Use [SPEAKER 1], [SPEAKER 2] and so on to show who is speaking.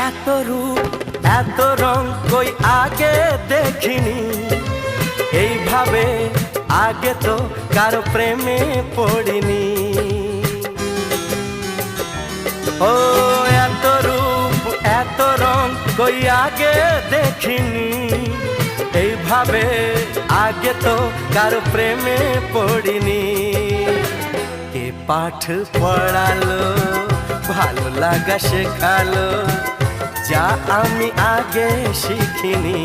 [SPEAKER 1] এত রূপ এত রং কই আগে দেখিনি, এইভাবে আগে তো কারো প্রেমে পড়িনি। ও এত রূপ এত রং কই আগে দেখিনি, এইভাবে আগে তো কারো প্রেমে পড়িনি। কে পাঠ পড়ালো, ভালো লাগা শেখালো, যা আমি আগে শিখিনি।